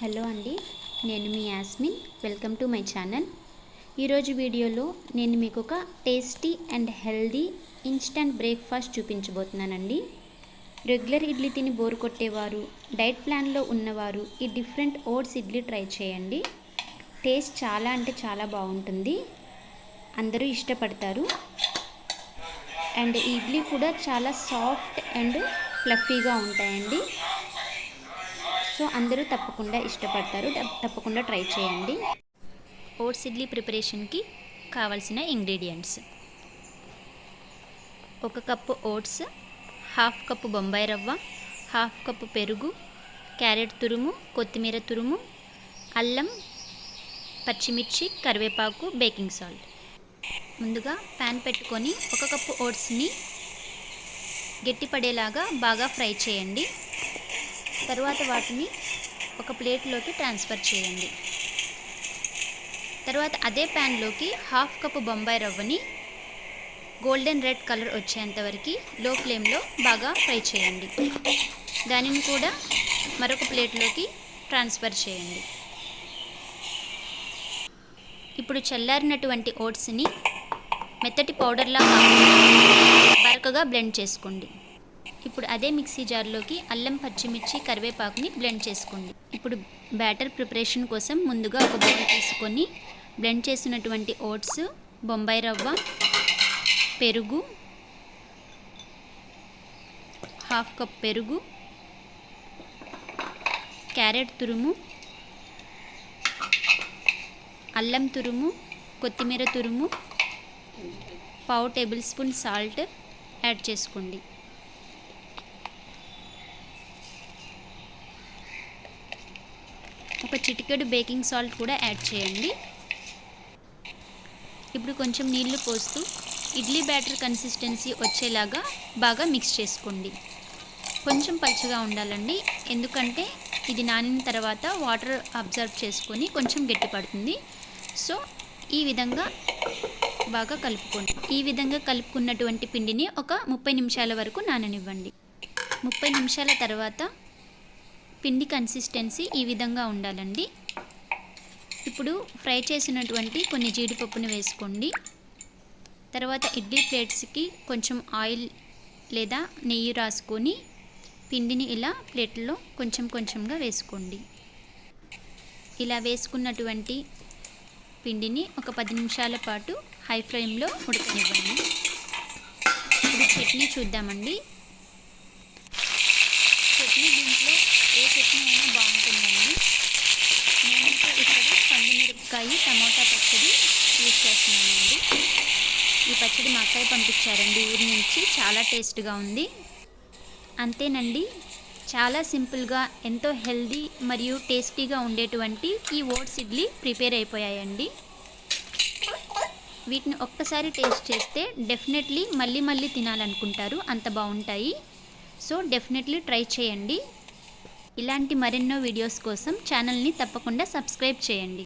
Hello అండి, నేను మీ Yasmin. Welcome to my channel. ఈరోజు వీడియోలో నేను మీకు ఒక tasty and healthy instant breakfast చూపించబోతున్నానండి. రెగ్యులర్ ఇడ్లీ తిని బోర్ కొట్టేవారు, డైట్ ప్లాన్లో ఉన్నవారు ఈ డిఫరెంట్ ఓట్స్ ఇడ్లీ ట్రై చేయండి. టేస్ట్ చాలా అంటే చాలా బాగుంటుంది, అందరూ ఇష్టపడతారు. అండ్ ఈ ఇడ్లీ కూడా చాలా సాఫ్ట్ అండ్ ఫ్లఫీగా ఉంటాయండి. సో అందరూ తప్పకుండా ఇష్టపడతారు, తప్పకుండా ట్రై చేయండి. ఓట్స్ ఇడ్లీ ప్రిపరేషన్కి కావాల్సిన ingredients: 1 cup oats, 1/2 cup Bombay రవ్వ, 1/2 కప్పు పెరుగు, క్యారెట్ తురుము, కొత్తిమీర తురుము, అల్లం, పచ్చిమిర్చి, కరివేపాకు, బేకింగ్ సాల్ట్. ముందుగా ప్యాన్ పెట్టుకొని 1 కప్పు ఓట్స్ని గట్టిపడేలాగా బాగా ఫ్రై చేయండి. తర్వాత వాటిని ఒక ప్లేట్లోకి ట్రాన్స్ఫర్ చేయండి. తర్వాత అదే ప్యాన్లోకి 1/2 కప్పు బొంబాయి రవ్వని గోల్డెన్ రెడ్ కలర్ వచ్చేంతవరకు లో ఫ్లేమ్లో బాగా ఫ్రై చేయండి. దానిని కూడా మరొక ప్లేట్లోకి ట్రాన్స్ఫర్ చేయండి. ఇప్పుడు చల్లారినటువంటి ఓట్స్ని మెత్తటి పౌడర్లా బరకగా బ్లెండ్ చేసుకోండి. ఇప్పుడు అదే మిక్సీ జార్లోకి అల్లం, పచ్చిమిర్చి, కరివేపాకుని బ్లెండ్ చేసుకోండి. ఇప్పుడు బ్యాటర్ ప్రిపరేషన్ కోసం ముందుగా ఒక బౌల్ తీసుకొని బ్లెండ్ చేసినటువంటి ఓట్స్, బొంబాయి రవ్వ, పెరుగు, 1/2 కప్ పెరుగు, క్యారెట్ తురుము, అల్లం తురుము, కొత్తిమీర తురుము, 1/2 టేబుల్ స్పూన్ సాల్ట్ యాడ్ చేసుకోండి. ఒక చిటికెడు బేకింగ్ సాల్ట్ కూడా యాడ్ చేయండి. ఇప్పుడు కొంచెం నీళ్లు పోస్తూ ఇడ్లీ బ్యాటర్ కన్సిస్టెన్సీ వచ్చేలాగా బాగా మిక్స్ చేసుకోండి. కొంచెం పలుచగా ఉండాలండి, ఎందుకంటే ఇది నానిన తర్వాత వాటర్ అబ్జర్వ్ చేసుకొని కొంచెం గట్టిపడుతుంది. సో ఈ విధంగా బాగా కలుపుకోండి. ఈ విధంగా కలుపుకున్నటువంటి పిండిని ఒక 30 నిమిషాల వరకు నాననివ్వండి. 30 నిమిషాల తర్వాత పిండి కన్సిస్టెన్సీ ఈ విధంగా ఉండాలండి. ఇప్పుడు ఫ్రై చేసినటువంటి కొన్ని జీడిపప్పును వేసుకోండి. తర్వాత ఇడ్లీ ప్లేట్స్కి కొంచెం ఆయిల్ లేదా నెయ్యి రాసుకొని పిండిని ఇలా ప్లేట్లో కొంచెం కొంచెంగా వేసుకోండి. ఇలా వేసుకున్నటువంటి పిండిని ఒక 10 నిమిషాల పాటు హై ఫ్లేమ్లో ఉడకనివ్వండి. ఇప్పుడు చట్నీ చూద్దామండి. చట్నీ దీంట్లో ఏ చట్నీ అయినా బాగుంటుందండి. నేనైతే ఇక్కడ పండు మిరపకాయ టమోటా పచ్చడి యూజ్ చేస్తున్నానండి. ఈ పచ్చడి మా అక్కయ్య పంపించారండి ఊరి నుంచి, చాలా టేస్ట్గా ఉంది. అంతేనండి, చాలా సింపుల్గా ఎంతో హెల్దీ మరియు టేస్టీగా ఉండేటువంటి ఈ ఓట్స్ ఇడ్లీ ప్రిపేర్ అయిపోయాయండి. వీటిని ఒక్కసారి టేస్ట్ చేస్తే డెఫినెట్లీ మళ్ళీ మళ్ళీ తినాలనుకుంటారు, అంత బాగుంటాయి. సో డెఫినెట్లీ ట్రై చేయండి. ఇలాంటి మరెన్నో వీడియోస్ కోసం ఛానల్ని తప్పకుండా సబ్స్క్రైబ్ చేయండి.